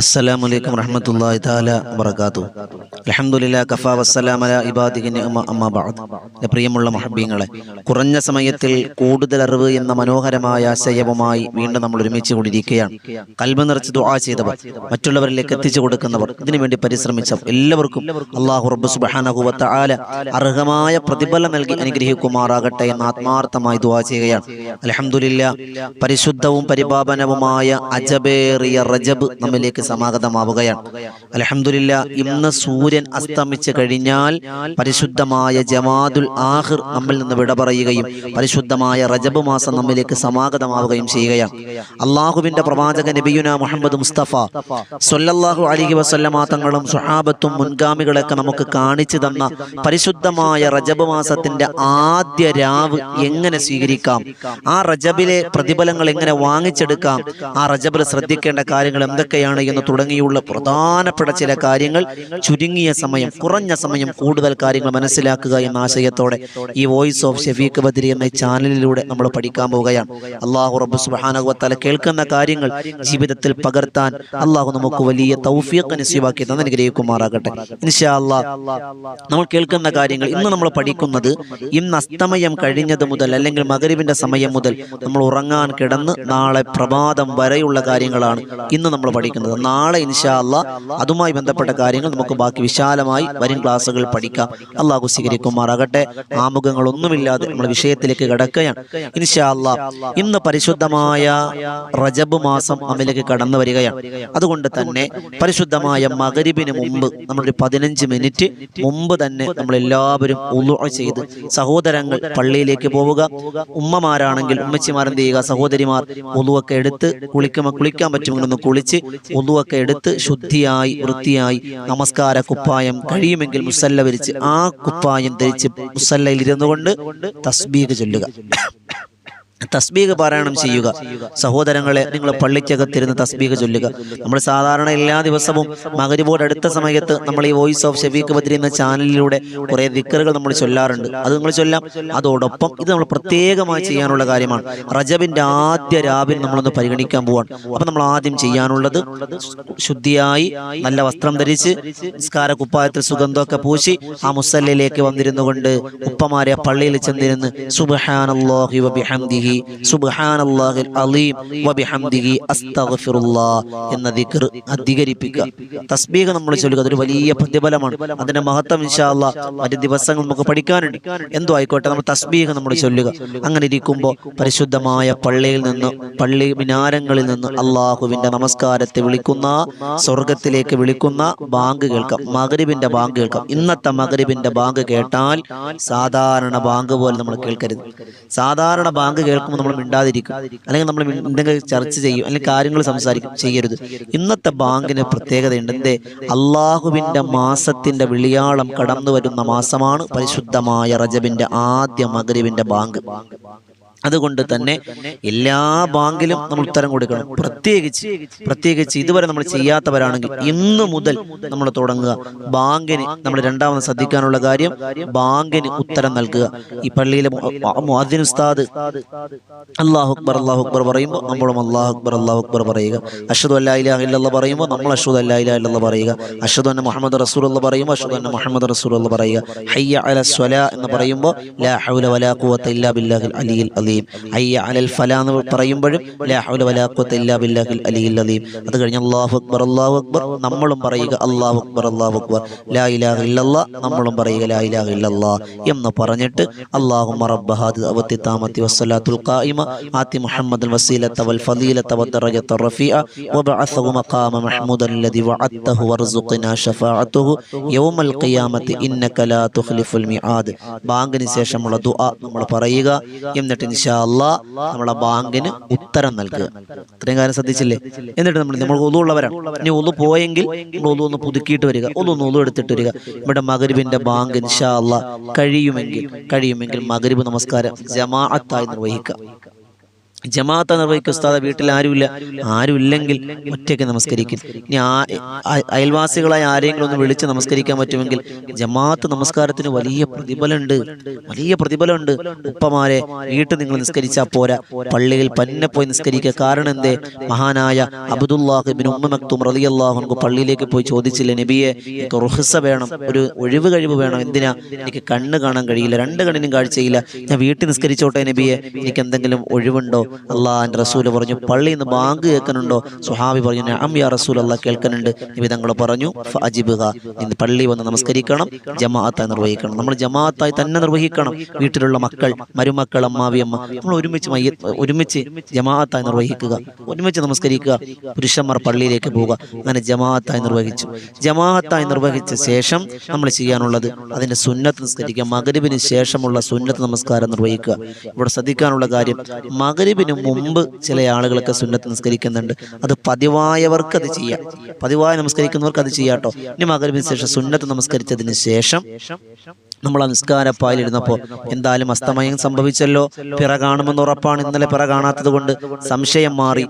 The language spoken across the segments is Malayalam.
അസ്സലാമു അലൈക്കും വറഹ്മത്തുള്ളാഹി തആല വബറകാതുഹു. അൽഹംദുലില്ലാഹി കഫാ വസ്സലാമു അലാ ഇബാദിഹി അമ്മാ ബഅദ്. പ്രിയമുള്ള മുഹബ്ബീങ്ങളെ, കുറഞ്ഞ സമയത്തിൽ കൂടുതൽ അറിവ് എന്ന മനോഹരമായ ആശയവുമായി വീണ്ടും നമ്മൾ ഒരുമിച്ച് കൂടിയിരിക്കുകയാണ്. ഖൽബ് നിറച്ച് ദുആ ചെയ്തവർ, മറ്റുള്ളവരിലേക്ക് എത്തിച്ചു കൊടുക്കുന്നവർ, ഇതിനുവേണ്ടി പരിശ്രമിച്ചവർ എല്ലാവർക്കും അല്ലാഹു റബ്ബ് സുബ്ഹാനഹു വ തആല അർഹമായ പ്രതിഫലം നൽകി അനുഗ്രഹിക്കുമാറാകട്ടെ എന്ന് ആത്മാർത്ഥമായി ദുആ ചെയ്യുകയാണ്. അൽഹംദുലില്ലാഹ്, പരിശുദ്ധവും പരിപാവനവുമായ അജബേറിയ റജബ് നമ്മിലേക്ക് സമാഗതമാവുകയാണ്. അൽഹംദുലില്ലാഹ്, ഇന്ന് സൂര്യൻ അസ്തമിച്ച് കഴിഞ്ഞാൽ പരിശുദ്ധമായ ജമാദുൽ ആഖിർ നമ്മിൽ നിന്ന് വിട പറയുകയും പരിശുദ്ധമായ റജബ് മാസം നമ്മിലേക്ക് സമാഗതമാവുകയും ചെയ്യുകയാണ്. അള്ളാഹുവിന്റെ പ്രവാചക നബിയുനാ മുഹമ്മദ് മുസ്തഫ സ്വല്ലല്ലാഹു അലൈഹി വസല്ലമ തങ്ങളും സ്വഹാബത്തും മുൻഗാമികളൊക്കെ നമുക്ക് കാണിച്ചു തന്ന പരിശുദ്ധമായ റജബ് മാസത്തിന്റെ ആദ്യ രാവ് എങ്ങനെ സ്വീകരിക്കാം, ആ റജബിലെ പ്രതിഫലങ്ങൾ എങ്ങനെ വാങ്ങിച്ചെടുക്കാം, ആ റജബിൽ ശ്രദ്ധിക്കേണ്ട കാര്യങ്ങൾ എന്തൊക്കെയാണ് എന്ന് തുടങ്ങിയുള്ള പ്രധാനപ്പെട്ട ചില കാര്യങ്ങൾ ചുരുങ്ങിയ സമയം, കുറഞ്ഞ സമയം കൂടുതൽ കാര്യങ്ങൾ മനസ്സിലാക്കുക എന്ന ആശയത്തോടെ ഈ വോയിസ് ഓഫ് ഷഫീഖ് ബദരി എന്ന ചാനലിലൂടെ നമ്മൾ പഠിക്കാൻ പോവുകയാണ്. അല്ലാഹു റബ്ബ് സുബ്ഹാനഹു വ തആല കേൾക്കുന്ന കാര്യങ്ങൾ ജീവിതത്തിൽ പകർത്താൻ അല്ലാഹു നമുക്ക് വലിയ തൗഫീഖ് നസീബാക്കി തന്ന് അനുഗ്രഹിക്കുമാറാകട്ടെ. ഇൻഷാ അല്ലാഹ്, നമ്മൾ കേൾക്കുന്ന കാര്യങ്ങൾ ഇന്ന് നമ്മൾ പഠിക്കുന്നത് ഇന്ന് അസ്തമയം കഴിഞ്ഞത് മുതൽ അല്ലെങ്കിൽ മഗ്രിബിന്റെ സമയം മുതൽ നമ്മൾ ഉറങ്ങാൻ കിടന്ന് നാളെ പ്രഭാതം വരെയുള്ള കാര്യങ്ങളാണ് ഇന്ന് നമ്മൾ പഠിക്കുന്നത്. നാളെ ഇൻഷാ അല്ലാഹ് അതുമായി ബന്ധപ്പെട്ട കാര്യങ്ങൾ നമുക്ക് ബാക്കി വിശാലമായി വരും ക്ലാസ്സുകൾ പഠിക്കാം. അല്ലാഹു സ്വീകരിക്കുമാറാകട്ടെ. ആമുഖങ്ങളൊന്നുമില്ലാതെ നമ്മൾ വിഷയത്തിലേക്ക് കടക്കുകയാണ്. ഇൻഷാ അല്ലാഹ്, ഇന്ന് പരിശുദ്ധമായ റജബ് മാസം നമ്മിലേക്ക് കടന്നു വരികയാണ്. അതുകൊണ്ട് തന്നെ പരിശുദ്ധമായ മഗ്രിബിന് മുമ്പ് നമ്മളൊരു 15 മിനിറ്റ് മുമ്പ് തന്നെ നമ്മളെല്ലാവരും വുളൂ ചെയ്ത് സഹോദരങ്ങൾ പള്ളിയിലേക്ക് പോവുക. ഉമ്മമാരാണെങ്കിൽ ഉമ്മച്ചിമാരെന്ത് ചെയ്യുക, സഹോദരിമാർ വുളൂവൊക്കെ എടുത്ത് കുളിക്കാൻ പറ്റുമെങ്കിൽ ഒന്ന് കുളിച്ച് വുളൂവൊക്കെ എടുത്ത് ശുദ്ധിയായി വൃത്തിയായി നമസ്കാര കുപ്പായം കഴിയുമെങ്കിൽ മുസല്ല വിരിച്ച് ആ കുപ്പായം ധരിച്ച് മുസല്ലയിൽ ഇരുന്നു കൊണ്ട് തസ്ബീഹ് ചൊല്ലുക, തസ്ബീഹ് പാരായണം ചെയ്യുക. സഹോദരങ്ങളെ, നിങ്ങൾ പള്ളിക്കകത്തിരുന്ന് തസ്ബീഹ് ചൊല്ലുക. നമ്മൾ സാധാരണ എല്ലാ ദിവസവും മഗ്രിബോട് അടുത്ത സമയത്ത് നമ്മൾ ഈ വോയിസ് ഓഫ് ഷഫീഖ് ബദരി എന്ന ചാനലിലൂടെ കുറേ ദിക്റുകൾ നമ്മൾ ചൊല്ലാറുണ്ട്. അത് നിങ്ങൾ ചൊല്ലാം. അതോടൊപ്പം ഇത് നമ്മൾ പ്രത്യേകമായി ചെയ്യാനുള്ള കാര്യമാണ്. റജബിന്റെ ആദ്യ രാവിൽ നമ്മളൊന്ന് പരിഗണിക്കാൻ പോവാണ്. അപ്പൊ നമ്മൾ ആദ്യം ചെയ്യാനുള്ളത് ശുദ്ധിയായി നല്ല വസ്ത്രം ധരിച്ച് നിസ്കാര കുപ്പായത്തിൽ സുഗന്ധമൊക്കെ പൂശി ആ മുസല്ലയിലേക്ക് വന്നിരുന്നു കൊണ്ട് ഉപ്പമാരെ പള്ളിയിൽ ചെന്നിരുന്ന് സുബ്ഹാനല്ലാഹി വബിഹംദിഹി സുബ്ഹാനല്ലാഹിൽ അലീം വബിഹംദിഹി അസ്തഗ്ഫിറുല്ലാഹ് എന്ന ദിക്ർ അധികരിപ്പിക്കുക. തസ്ബീഹ് നമ്മൾ ചൊല്ലുക. അതൊരു വലിയ പ്രതിഫലമാണ്. അതിന്റെ മഹത്വം ഇൻഷാ അല്ലാഹ് മറ്റു ദിവസങ്ങൾ നമുക്ക് പഠിക്കാനുണ്ട്. എന്തോ ആയിക്കോട്ടെ, നമ്മൾ തസ്ബീഹ് നമ്മൾ ചൊല്ലുക. അങ്ങനെ ഇരിക്കുമ്പോൾ പരിശുദ്ധമായ പള്ളിയിൽ നിന്ന്, പള്ളി മിനാരങ്ങളിൽ നിന്ന് അള്ളാഹുവിന്റെ നമസ്കാരത്തെ വിളിക്കുന്ന, സ്വർഗത്തിലേക്ക് വിളിക്കുന്ന ബാങ്ക് കേൾക്കാം. മഗ്രിബിന്റെ ബാങ്ക് കേൾക്കാം. ഇന്നത്തെ മഗ്രിബിന്റെ ബാങ്ക് കേട്ടാൽ സാധാരണ ബാങ്ക് പോലെ നമ്മൾ കേൾക്കരുത്. സാധാരണ ബാങ്ക് കേൾക്കുമ്പോൾ നമ്മൾ മിണ്ടാതിരിക്കും, അല്ലെങ്കിൽ നമ്മൾ എന്തെങ്കിലും ചർച്ച ചെയ്യും, അല്ലെങ്കിൽ കാര്യങ്ങൾ സംസാരിക്കും, ചെയ്യരുത്. ഇന്നത്തെ ബാങ്കിന് പ്രത്യേകതയുണ്ട്. എന്തേ? അള്ളാഹുവിന്റെ മാസത്തിന്റെ വിളിയാളം കടന്നു വരുന്ന മാസമാണ് പരിശുദ്ധമായ റജബിന്റെ ആദ്യ മഗ്രിബിന്റെ ബാങ്ക്. അതുകൊണ്ട് തന്നെ എല്ലാ ബാങ്കിലും നമ്മൾ ഉത്തരം കൊടുക്കണം. പ്രത്യേകിച്ച് ഇതുവരെ നമ്മൾ ചെയ്യാത്തവരാണെങ്കിൽ ഇന്ന് മുതൽ നമ്മൾ തുടങ്ങുക. ബാങ്കിന് നമ്മൾ രണ്ടാമത് ശ്രദ്ധിക്കാനുള്ള കാര്യം, ബാങ്കിന് ഉത്തരം നൽകുക. ഈ പള്ളിയിലെ മുഅദ്ദിൻ ഉസ്താദ് അല്ലാഹു അക്ബർ അല്ലാഹു അക്ബർ പറയുമ്പോൾ നമ്മളും അല്ലാഹു അക്ബർ പറയുക. അഷ്ഹദു അല്ലാ ഇലാഹ ഇല്ലല്ലാഹ് പറയുമ്പോൾ നമ്മൾ അഷ്ഹദു അല്ലാ ഇലാഹ ഇല്ലല്ലാഹ് പറയുക. അഷ്ഹദു അന്ന മുഹമ്മദ് റസൂലുള്ളാഹ് പറയുമ്പോൾ അഷ്ഹദു അന്ന മുഹമ്മദ് റസൂലുള്ളാഹ് പറയുക. ഹയ്യ അലസ് സ്വലാ എന്ന് പറയുമ്പോൾ ലാ ഹൗല വലാ ഖുവത ഇല്ലാ ബില്ലാഹിൽ അലിയിൽ അലീം. ഹയ്യ അലൽ ഫലാ എന്ന് പറയുമ്പോഴും ലാ ഹൗല വലാ ഖുവത ഇല്ലാ ബില്ലാഹിൽ അലിയിൽ അലീം. അത് കഴിഞ്ഞ് അല്ലാഹു അക്ബർ നമ്മളും പറയുക അല്ലാഹു അക്ബർ ലാ ഇലാഹ ഇല്ലല്ലാഹ് നമ്മളും പറയുക ലാ ഇലാഹ ഇല്ലല്ലാഹ് എന്ന് പറഞ്ഞിട്ട് അല്ലാഹുമ്മ റബ്ബ ഹാദിഹി ദഅവത്തി താമത്തി വസ്സലാത്തുൽ ഖായിമ ആതി മുഹമ്മദൽ വസീലത വൽ ഫളീലത വദ്ദറജത റഫീഅ വബഅസഹു മഖാമ മഹ്മൂദൻ അല്ലദി വഅദ്തഹു വർസുഖ്നാ ശഫാഅതുഹു യൗമൽ ഖിയാമത്തി ഇന്നക ലാ തുഖ്ലിഫുൽ മിആദ്. ബാങ്കിന് ശേഷമുള്ള ദുആ നമ്മൾ പറയുക. എന്നിട്ട് ഇൻഷാ അല്ലാഹ് നമ്മളെ ബാങ്കിന് ഉത്തരം നൽകുക. ഇത്രയും കാര്യം ശ്രദ്ധിച്ചില്ലേ? എന്നിട്ട് നമ്മൾ ഉളു ഉള്ളവരാണ്. ഇനി ഉളു പോയെങ്കിൽ ഉളു ഒന്ന് പുതുക്കിയിട്ട് വരിക, ഉളു എടുത്തിട്ട് വരിക. ഇവിടെ മഗ്രിബിന്റെ ബാങ്ക് ഇൻഷാ അല്ലാഹ് കഴിയുമെങ്കിൽ മഗ്രിബ് നമസ്കാരം ജമാഅത്തായി നിർവഹിക്കുക. ജമാഅത്ത് നിർവഹിക്കും ഉസ്താദ്, വീട്ടിൽ ആരുമില്ലെങ്കിൽ ഒറ്റയ്ക്ക് നമസ്കരിക്കും. ഇനി അയൽവാസികളായ ആരെങ്കിലും ഒന്ന് വിളിച്ച് നമസ്കരിക്കാൻ പറ്റുമെങ്കിൽ ജമാഅത്ത് നമസ്കാരത്തിന് വലിയ പ്രതിഫലമുണ്ട്. ഉപ്പമാരെ, വീട്ടിൽ നിങ്ങൾ നിസ്കരിച്ചാൽ പോരാ, പള്ളിയിൽ പന്നെ പോയി നിസ്കരിക്കുക. കാരണം എന്തേ? മഹാനായ അബ്ദുല്ലാഹ് ഇബ്നു ഉമ്മ മക്തൂം റളിയല്ലാഹു അൻഹു പള്ളിയിലേക്ക് പോയി ചോദിച്ചില്ലേ, നബിയെ എനിക്ക് റുഖ്സ വേണം, ഒരു ഒഴിവ് കഴിവ് വേണം. എന്തിനാ? എനിക്ക് കണ്ണ് കാണാൻ കഴിയില്ല, 2 കണ്ണിനും കാഴ്ചയില്ല, ഞാൻ വീട്ടിൽ നിസ്കരിച്ചോട്ടെ നബിയെ, എനിക്ക് എന്തെങ്കിലും ഒഴിവുണ്ടോ? അള്ളാഹുവിന്റെ റസൂല് പറഞ്ഞു, പള്ളിയിൽ നിന്ന് ബാങ്ക് കേൾക്കുന്നുണ്ടോ? സ്വഹാബി പറഞ്ഞു, നഅം യാ റസൂൽ, അല്ലാഹ് കേൾക്കുന്നുണ്ട്. നബി തങ്ങൾ പറഞ്ഞു, ഫഅജിബ്ഹാ, ഇന്ന് പള്ളി വന്ന് നമസ്കരിക്കണം, ജമാഅത്തായി നിർവഹിക്കണം. നമ്മൾ ജമാഅത്തായി തന്നെ നിർവഹിക്കണം. വീട്ടിലുള്ള മക്കൾ, മരുമക്കൾ, അമ്മാവിയമ്മ, നമ്മൾ ഒരുമിച്ച് ജമാഅത്തായി നിർവഹിക്കുക, ഒരുമിച്ച് നമസ്കരിക്കുക. പുരുഷന്മാർ പള്ളിയിലേക്ക് പോവുക. അങ്ങനെ ജമാഅത്തായി നിർവഹിച്ച ശേഷം നമ്മൾ ചെയ്യാനുള്ളത് അതിന്റെ സുന്നത്ത് നിസ്കരിക്കുക. മഗ്‌രിബിന് ശേഷമുള്ള സുന്നത്ത് നമസ്കാരം നിർവഹിക്കുക. ഇവിടെ ശ്രദ്ധിക്കാനുള്ള കാര്യം, മഗ്‌രിബിന് മുമ്പ് ചില ആളുകളൊക്കെ സുന്നത്ത് നിസ്കരിക്കുന്നുണ്ട്. അത് പതിവായവർക്ക് അത് ചെയ്യാം, പതിവായി നമസ്കരിക്കുന്നവർക്ക് അത് ചെയ്യാട്ടോ. ഇനി മഗ്‌രിബിന് ശേഷം സുന്നത്ത് നമസ്കരിച്ചതിന് ശേഷം നമ്മൾ ആ നിസ്കാരപ്പായിലിരുന്നപ്പോൾ എന്തായാലും അസ്തമയം സംഭവിച്ചല്ലോ, പിറ കാണുമെന്ന് ഉറപ്പാണ്. ഇന്നലെ പിറ കാണാത്തത് കൊണ്ട് സംശയം മാറി.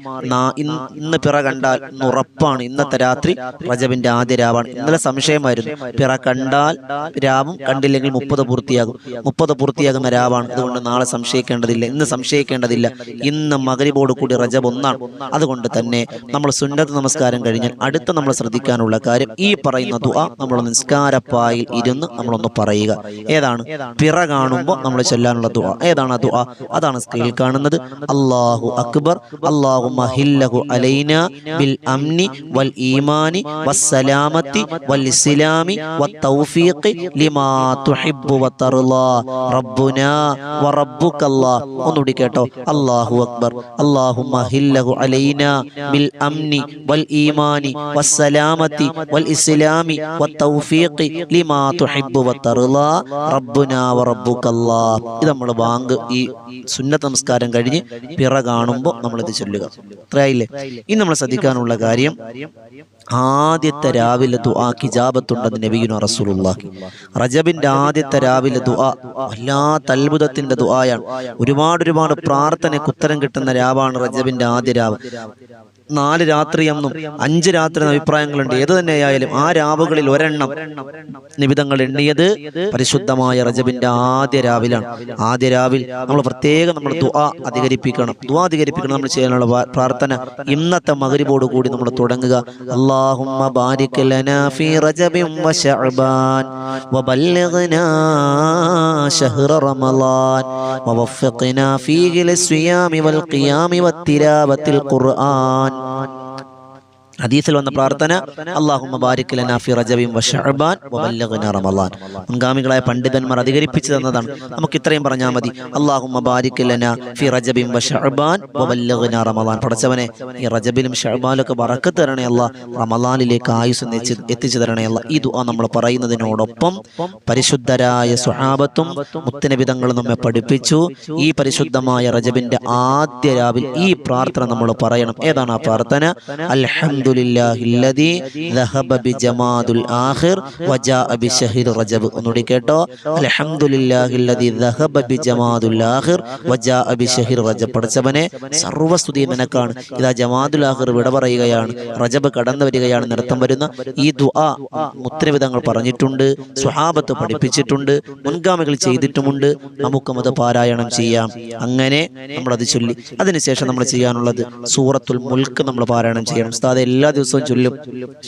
ഇന്ന് പിറ കണ്ടാൽ ഉറപ്പാണ്, ഇന്നത്തെ രാത്രി റജബിന്റെ ആദ്യ രാവാണ്. ഇന്നലെ സംശയമായിരുന്നു, പിറ കണ്ടാൽ രാവും, കണ്ടില്ലെങ്കിൽ 30 പൂർത്തിയാകും. 30 പൂർത്തിയാകുന്ന രാവാണ്. അതുകൊണ്ട് നാളെ സംശയിക്കേണ്ടതില്ല, ഇന്ന് സംശയിക്കേണ്ടതില്ല. ഇന്ന് മഗ്‌രിബോട് കൂടി റജബ് 1 അതുകൊണ്ട് തന്നെ നമ്മൾ സുന്നത്ത് നമസ്കാരം കഴിഞ്ഞാൽ അടുത്ത നമ്മൾ ശ്രദ്ധിക്കാനുള്ള കാര്യം, ഈ പറയുന്ന ദുആ നമ്മൾ നിസ്കാരപ്പായിൽ ഇരുന്ന് നമ്മളൊന്ന് പറയുക. ഏതാണ്? പിറ കാണുമ്പോൾ നമ്മൾ ചൊല്ലാനുള്ള ദുആ. ഏതാണ് ആ ദുആ? അതാണ് സ്ക്രീനിൽ കാണുന്നത്. അല്ലാഹു അക്ബർ, അല്ലാഹുമ്മ ഹില്ലഹു അലൈനാ ബിൽ അംനി വൽ ഈമാനി വസ്സലാമത്തി വൽ ഇസ്ലാമി വത്തൗഫീഖി ലിമാ തുഹിബ്ബു വതർളാ റബ്ബുനാ വറബ്ബുകല്ലാഹ്. ഒന്നുകൂടി കേട്ടോ, അല്ലാഹു അക്ബർ, അല്ലാഹുമ്മ ഹില്ലഹു അലൈനാ ബിൽ അംനി വൽ ഈമാനി വസ്സലാമത്തി വൽ ഇസ്ലാമി വത്തൗഫീഖി ലിമാ തുഹിബ്ബു വതർളാ റബ്ബുനാ വറബ്ബുകല്ലാഹ്. ഇത് നമ്മൾ ബാങ്ക്, ഈ സുന്നത്ത് നമസ്കാരം കഴിഞ്ഞ് പിറ കാണുമ്പോൾ നമ്മളിത് ചൊല്ലുക. അത്രയായില്ലേ? ഇനി നമ്മൾ ശ്രദ്ധിക്കാനുള്ള കാര്യം, ആദ്യത്തെ രാവിലെ ദുആക്ക് ഇജാബത്തുണ്ടെന്ന് നബിയുനാ റസൂലുള്ളാഹി. റജബിന്റെ ആദ്യത്തെ രാവിലെ ദുആ വല്ലാത്ത അത്ഭുതത്തിന്റെ ദുആയാണ്. ഒരുപാട് പ്രാർത്ഥനയ്ക്ക് ഉത്തരം കിട്ടുന്ന രാവാണ് റജബിന്റെ ആദ്യ രാവ്. 4 രാത്രിയെന്നും 5 രാത്രി എന്ന അഭിപ്രായങ്ങളുണ്ട്. ഏത് തന്നെയായാലും ആ രാവുകളിൽ ഒരെണ്ണം നിബിതങ്ങൾ എണ്ണിയത് പരിശുദ്ധമായ റജബിന്റെ ആദ്യ രാവിലാണ്. ആദ്യ രാവിൽ നമ്മൾ പ്രത്യേകം നമ്മൾ ദുആ അധികരിപ്പിക്കണം. നമ്മൾ ചെയ്യാനുള്ള പ്രാർത്ഥന ഇന്നത്തെ മഗ്‌രിബോട് കൂടി നമ്മൾ തുടങ്ങുക. അല്ലാഹുമ്മ ബാരിക് ലനാ ഫീ റജബിൻ വ ശഅബാൻ വബല്ലിഗ്നാ ശഹ്റ റമളാൻ വവഫ്ഫിഖ്നാ ഫീഹി ലിസ്സിയാമി വൽ ഖിയാമി വത്തിലാവത്തിൽ ഖുർആൻ. ഹദീസിൽ വന്ന പ്രാർത്ഥന, അല്ലാഹുമ്മ ബാരിക് ലനാ ഫി റജബിൻ വ ശഅബാൻ വബല്ലിഗ്നാ റമളാൻ. മുൻഗാമികളായ പണ്ഡിതന്മാർ അധികരിപ്പിച്ചു തന്നതാണ്. നമുക്ക് ഇത്രയും പറഞ്ഞാൽ മതി. അല്ലാഹുമ്മ ബാരിക് ലനാ ഫി റജബിൻ വ ശഅബാൻ വബല്ലിഗ്നാ റമളാൻ. പടച്ചവനെ, ഈ റജബിലും ശഅബാനിലൊക്കെ ബറക്കത്ത് തരണേ അല്ലാ, റമളാനിലേക്ക് ആയുസ് എത്തിച്ചു തരണേ അല്ലാ. ഈ ദുആ നമ്മൾ പറയുന്നതിനോടൊപ്പം പരിശുദ്ധരായ സ്വഹാബത്തും മുത്തനബി തങ്ങൾ നമ്മെ പഠിപ്പിച്ചു. ഈ പരിശുദ്ധമായ റജബിന്റെ ആദ്യ രാവിൽ ഈ പ്രാർത്ഥന നമ്മൾ പറയണം. ഏതാണ് ആ പ്രാർത്ഥന? അൽഹംദുലില്ലാഹില്ലദീ ദഹബ ബിജമാദുൽ ആഖിർ വജാഅ ബിശഹ്രി റജബ്. ഒന്നുകൂടി കേട്ടോ, അൽഹംദുലില്ലാഹില്ലദീ ദഹബ ബിജമാദുൽ ആഖിർ വജാഅ ബിശഹ്രി റജബ്. പടച്ചവനെ, സർവ്വസ്തുതി നിനക്കാണ്. ഇതാ ജമാദുൽ ആഖിർ വിട പറയുകയാണ്, റജബ് കടന്നു വരികയാണ്. നൃത്തം വരുന്ന ഈ ദുആ മുത്തനബി തങ്ങൾ പറഞ്ഞിട്ടുണ്ട്, സ്വഹാബത്ത് പഠിപ്പിച്ചിട്ടുണ്ട്, മുൻഗാമികൾ ചെയ്തിട്ടുമുണ്ട്. നമുക്കും അത് പാരായണം ചെയ്യാം. അങ്ങനെ നമ്മളത് ചൊല്ലി അതിനുശേഷം നമ്മൾ ചെയ്യാനുള്ളത് സൂറത്തുൽ മുൽക്ക് നമ്മൾ പാരായണം ചെയ്യണം. ഉസ്താദ് എല്ലാ ദിവസവും ചൊല്ലും,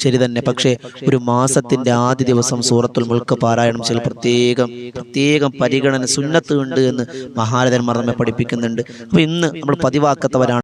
ശരി തന്നെ. പക്ഷേ ഒരു മാസത്തിന്റെ ആദ്യ ദിവസം സൂറത്തുൽ മുൽക്ക് പാരായണം ചെയ്യൽ പ്രത്യേകം പരിഗണന സുന്നത്ത് ഉണ്ട് എന്ന് മഹാരഥന്മാർ നമ്മെ പഠിപ്പിക്കുന്നുണ്ട്. അപ്പൊ ഇന്ന് നമ്മൾ പതിവാക്കത്തവരാണ്.